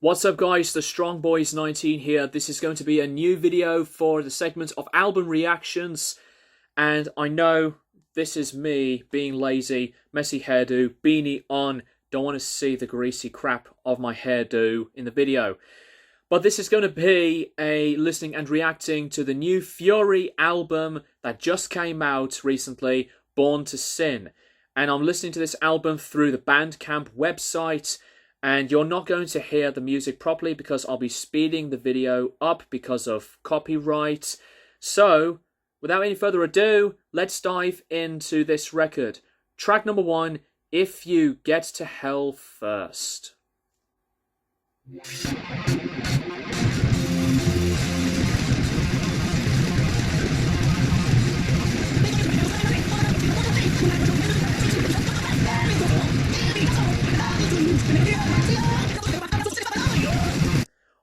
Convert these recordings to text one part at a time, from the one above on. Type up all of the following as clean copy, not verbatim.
What's up guys, the Strong Boys 19 here. This is going to be a new video for the segment of album reactions. And I know this is me being lazy, messy hairdo, beanie on. Don't want to see the greasy crap of my hairdo in the video. But this is going to be a listening and reacting to the new Fury album that just came out recently, Born to Sin. And I'm listening to this album through the Bandcamp website. And you're not going to hear the music properly because I'll be speeding the video up because of copyright. So, without any further ado, let's dive into this record. Track number 1, If You Get to Hell First.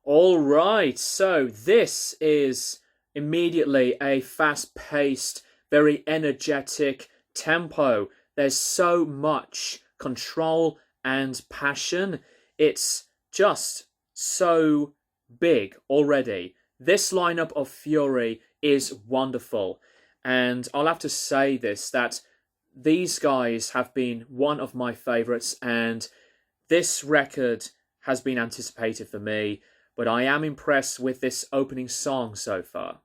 Alright, so this is immediately a fast-paced, very energetic tempo. There's so much control and passion. It's just so big already. This lineup of Fury is wonderful. And I'll have to say this, that these guys have been one of my favourites, and this record has been anticipated for me. But I am impressed with this opening song so far.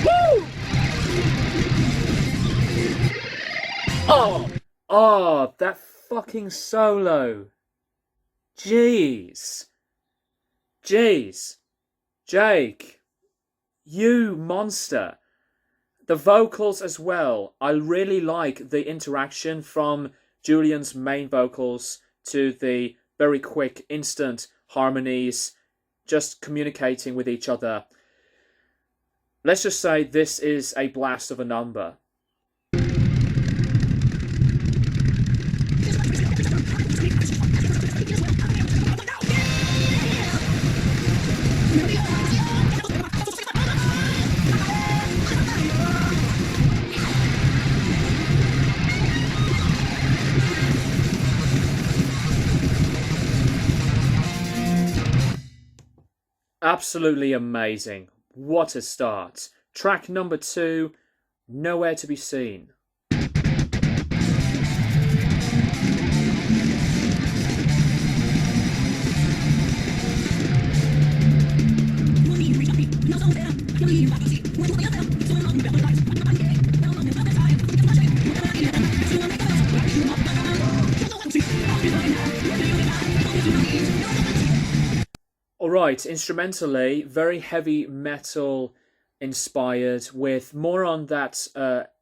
Woo! Oh, that fucking solo. Jeez, Jake. You monster. The vocals as well. I really like the interaction from Julian's main vocals to the very quick, instant harmonies, just communicating with each other. Let's just say this is a blast of a number. Absolutely amazing. What a start. Track number 2, Nowhere to Be Seen. Alright, instrumentally, very heavy metal inspired, with more on that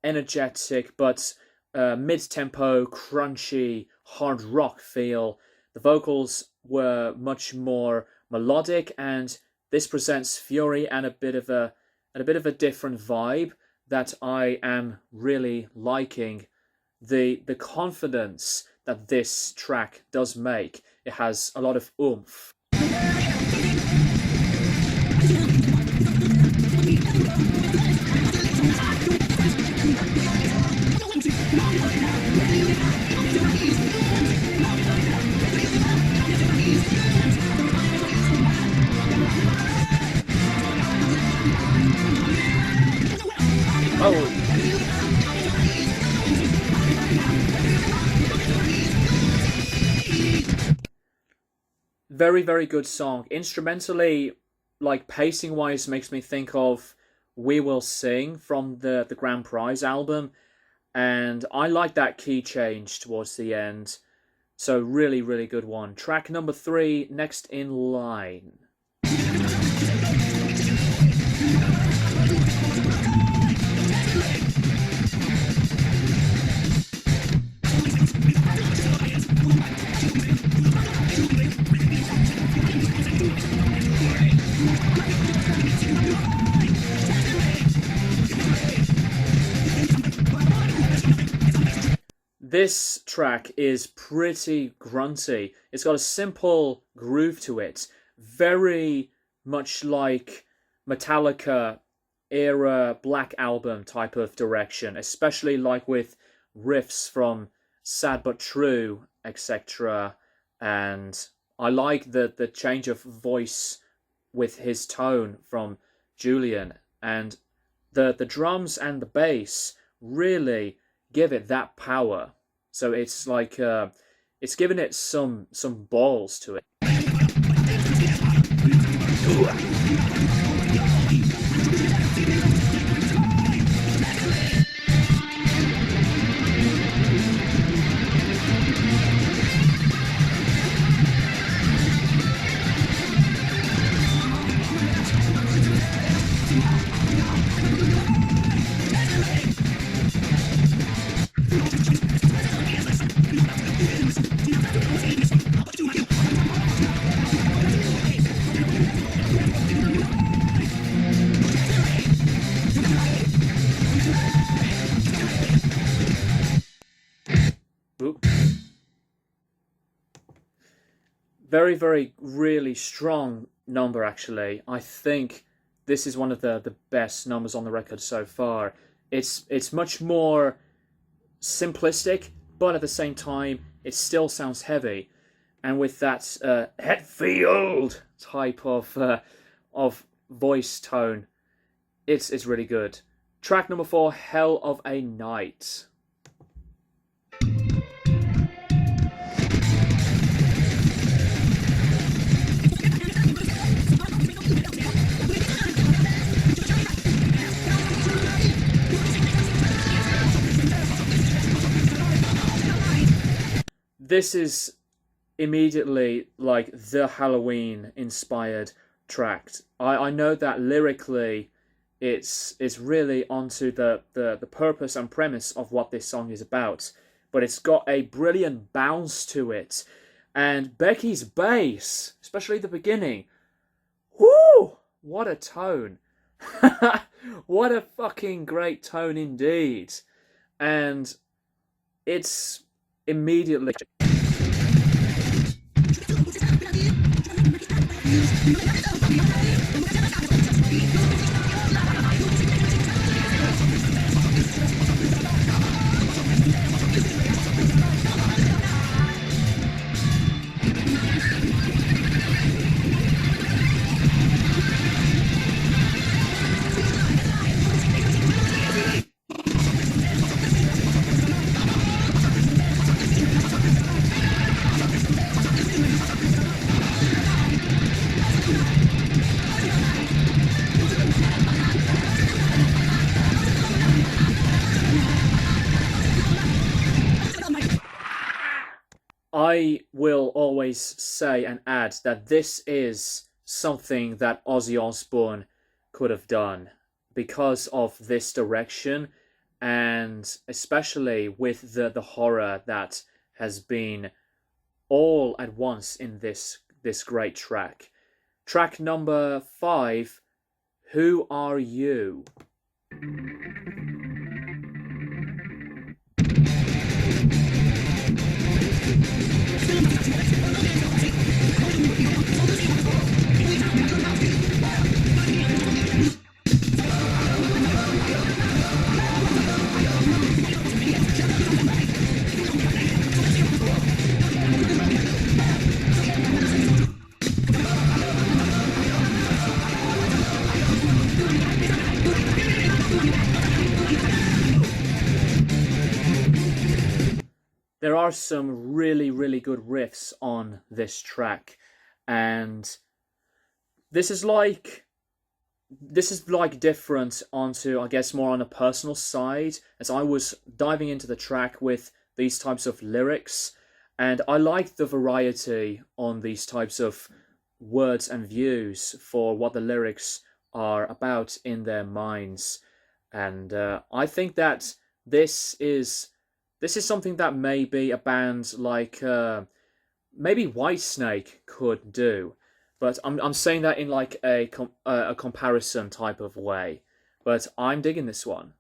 energetic but mid-tempo, crunchy, hard rock feel. The vocals were much more melodic, and this presents Fury and a bit of a different vibe that I am really liking. The confidence that this track does make. It has a lot of oomph. Very, very good song. Instrumentally, like pacing-wise, makes me think of We Will Sing from the Grand Prize album. And I like that key change towards the end. So really, really good one. Track number 3, Next in Line. This track is pretty grunty. It's got a simple groove to it, very much like Metallica era Black Album type of direction, especially like with riffs from Sad But True, etc. And I like the change of voice with his tone from Julian, and the drums and the bass really give it that power. So it's like it's giving it some balls to it. Very, very, really strong number, actually. I think this is one of the best numbers on the record so far. It's much more simplistic, but at the same time, it still sounds heavy. And with that Hetfield type of voice tone, it's really good. Track number 4, Hell of a Night. This is immediately like the Halloween inspired track. I know that lyrically it's really onto the purpose and premise of what this song is about, but it's got a brilliant bounce to it. And Becky's bass, especially the beginning, whoo, what a tone. What a fucking great tone indeed. And it's immediately I will always say and add that this is something that Ozzy Osbourne could have done because of this direction, and especially with the horror that has been all at once in this great track. Track number 5, Who Are You? There are some really, really good riffs on this track, and this is like different onto, I guess, more on a personal side, as I was diving into the track with these types of lyrics, and I like the variety on these types of words and views for what the lyrics are about in their minds. And I think that this is something that maybe a band like maybe Whitesnake could do, but I'm saying that in like a comparison type of way. But I'm digging this one.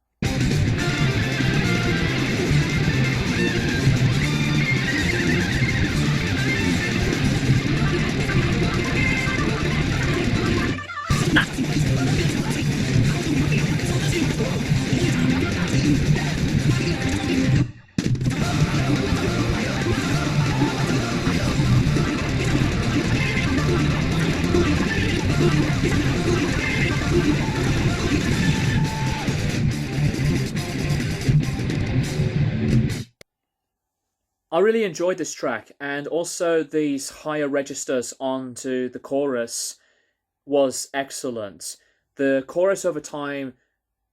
I really enjoyed this track, and also these higher registers onto the chorus was excellent. The chorus over time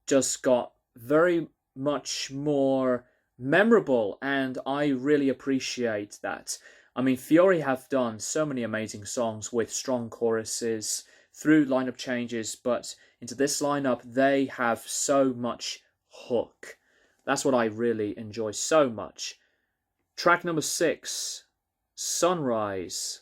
just got very much more memorable, and I really appreciate that. I mean, Fiore have done so many amazing songs with strong choruses through lineup changes, but into this lineup, they have so much hook. That's what I really enjoy so much. Track number 6, Sunrise.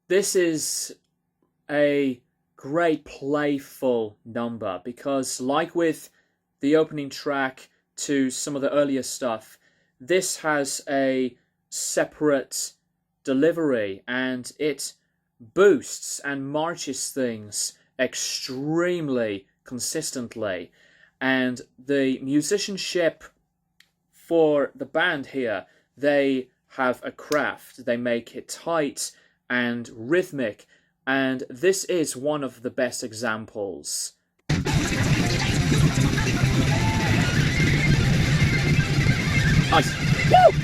This is a great playful number because, like with the opening track to some of the earlier stuff, this has a separate delivery and it boosts and marches things extremely consistently. And the musicianship for the band here, they have a craft. They make it tight and rhythmic, and this is one of the best examples. Nice. Woo!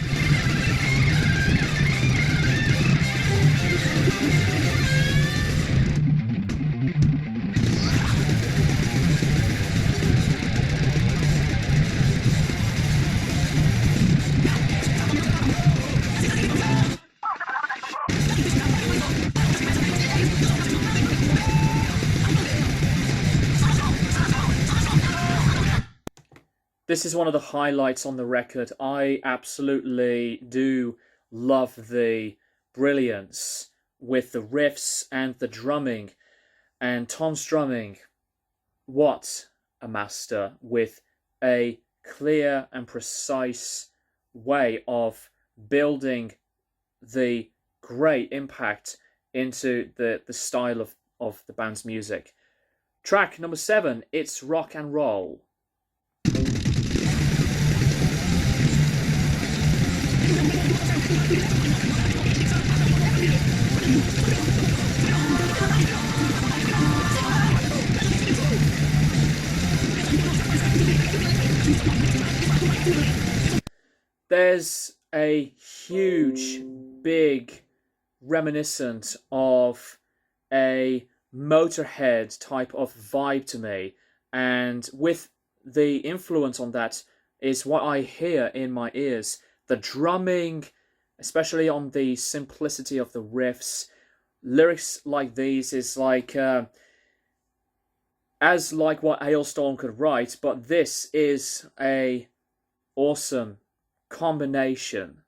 This is one of the highlights on the record. I absolutely do love the brilliance with the riffs and the drumming. And Tom's drumming, what a master, with a clear and precise way of building the great impact into the style of the band's music. Track number 7, It's Rock and Roll. There's a huge, big reminiscent of a Motorhead type of vibe to me, and with the influence on that is what I hear in my ears. The drumming, especially on the simplicity of the riffs, lyrics like these is like as like what Hailstorm could write, but this is a awesome combination.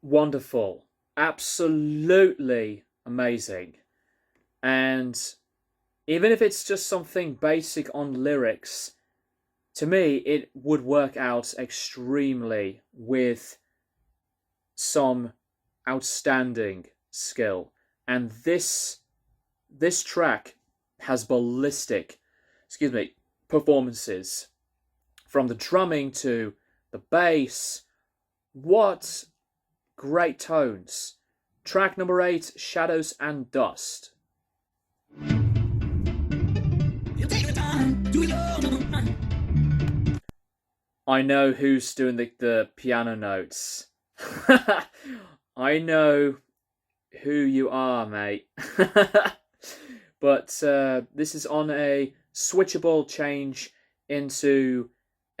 Wonderful, absolutely amazing. And even if it's just something basic on lyrics, to me it would work out extremely with some outstanding skill. And this track has ballistic performances, from the drumming to the bass. What great tones. Track number 8, Shadows and Dust. I know who's doing the piano notes. I know who you are, mate. But this is on a switchable change into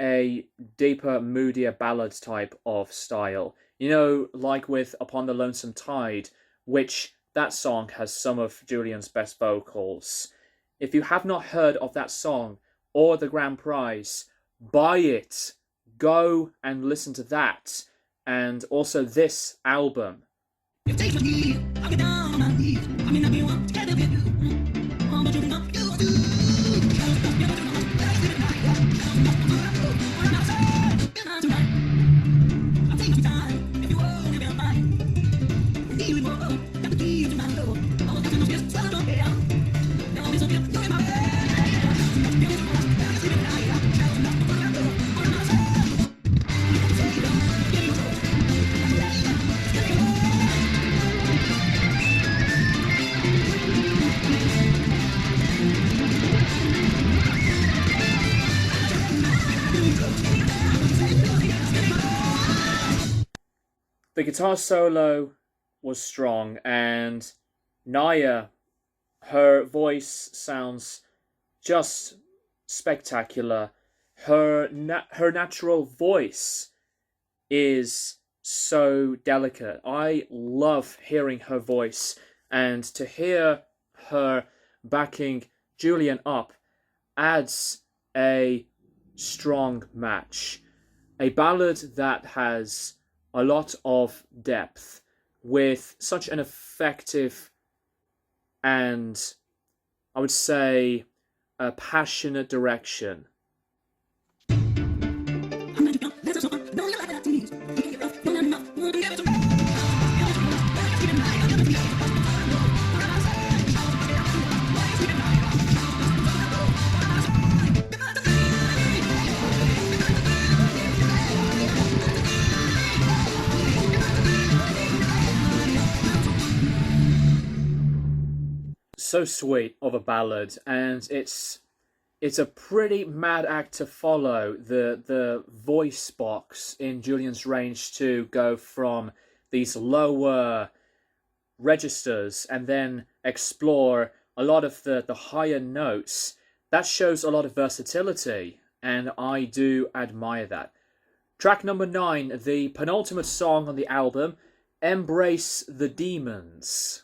a deeper, moodier ballad type of style. You know, like with Upon the Lonesome Tide, which that song has some of Julian's best vocals. If you have not heard of that song or the grand prize, buy it. Go and listen to that. And also this album. The guitar solo was strong, and Naya, her voice sounds just spectacular. Her natural voice is so delicate. I love hearing her voice, and to hear her backing Julian up adds a strong match. A ballad that has a lot of depth with such an effective and, I would say, a passionate direction. So sweet of a ballad, and it's a pretty mad act to follow. The voice box in Julian's range to go from these lower registers and then explore a lot of the higher notes. That shows a lot of versatility, and I do admire that. Track number 9, the penultimate song on the album, Embrace the Demons.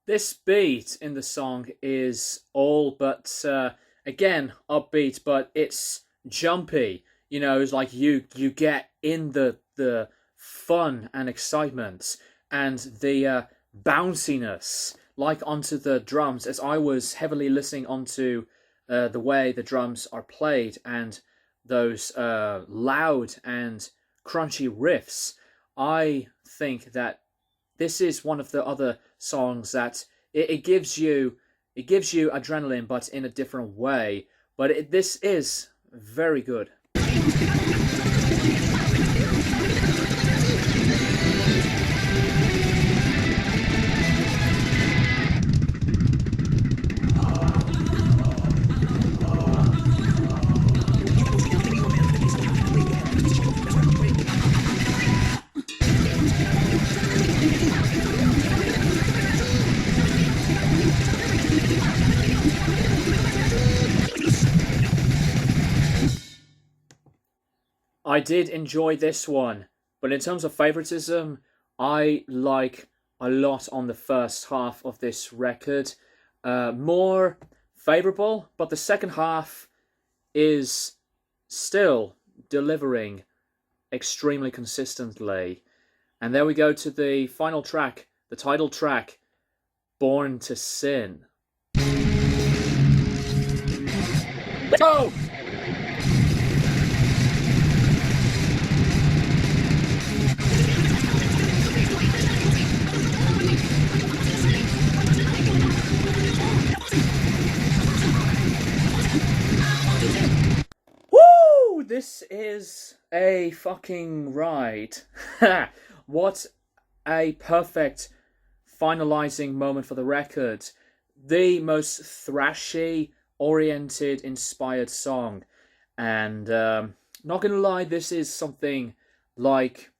This beat in the song is all but, again, upbeat, but it's jumpy. You know, it's like you get in the fun and excitement and the bounciness, like onto the drums, as I was heavily listening onto the way the drums are played and those loud and crunchy riffs. I think that this is one of the other songs that it gives you adrenaline, but in a different way. But this is very good. I did enjoy this one, but in terms of favoritism, I like a lot on the first half of this record. More favorable, but the second half is still delivering extremely consistently. And there we go to the final track, the title track, Born to Sin. Let's go! Woo! This is a fucking ride. What a perfect finalizing moment for the record. The most thrashy, oriented, inspired song. And not gonna lie, this is something like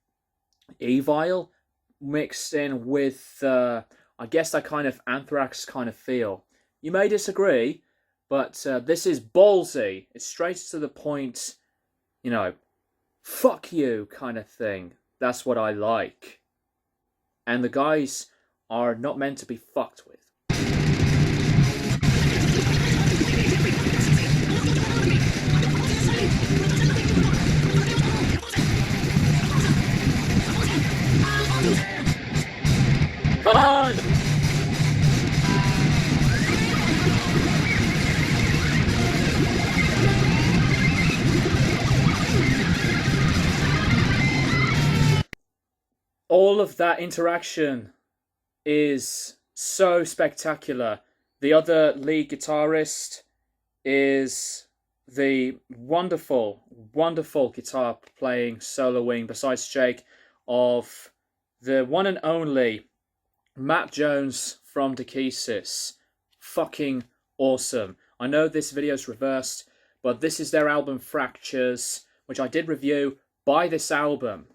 Evil mixed in with, I guess, that kind of Anthrax kind of feel. You may disagree, but this is ballsy. It's straight to the point, you know, fuck you kind of thing. That's what I like. And the guys are not meant to be fucked with. Come on! All of that interaction is so spectacular. The other lead guitarist is the wonderful, wonderful guitar playing soloing, besides Jake, of the one and only Matt Jones from Dekesis. Fucking awesome. I know this video's reversed, but this is their album Fractures, which I did review. Buy this album.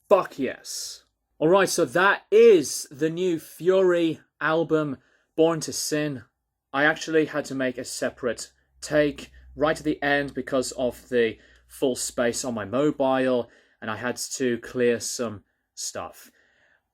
Fuck yes. Alright, so that is the new Fury album, Born to Sin. I actually had to make a separate take right at the end because of the full space on my mobile, and I had to clear some stuff.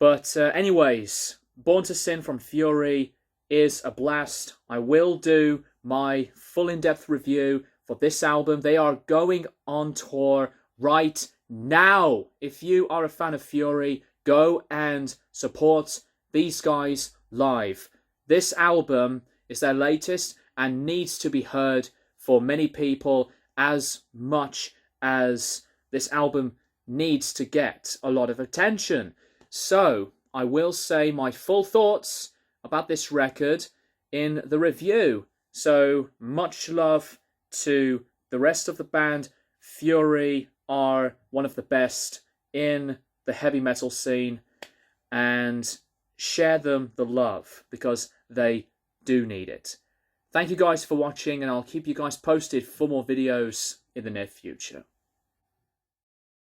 But anyways, Born to Sin from Fury is a blast. I will do my full in-depth review for this album. They are going on tour right now. If you are a fan of Fury, go and support these guys live. This album is their latest and needs to be heard for many people as much as this album needs to get a lot of attention. So I will say my full thoughts about this record in the review. So much love to the rest of the band. Fury are one of the best in the heavy metal scene, and share them the love because they do need it. Thank you guys for watching, and I'll keep you guys posted for more videos in the near future.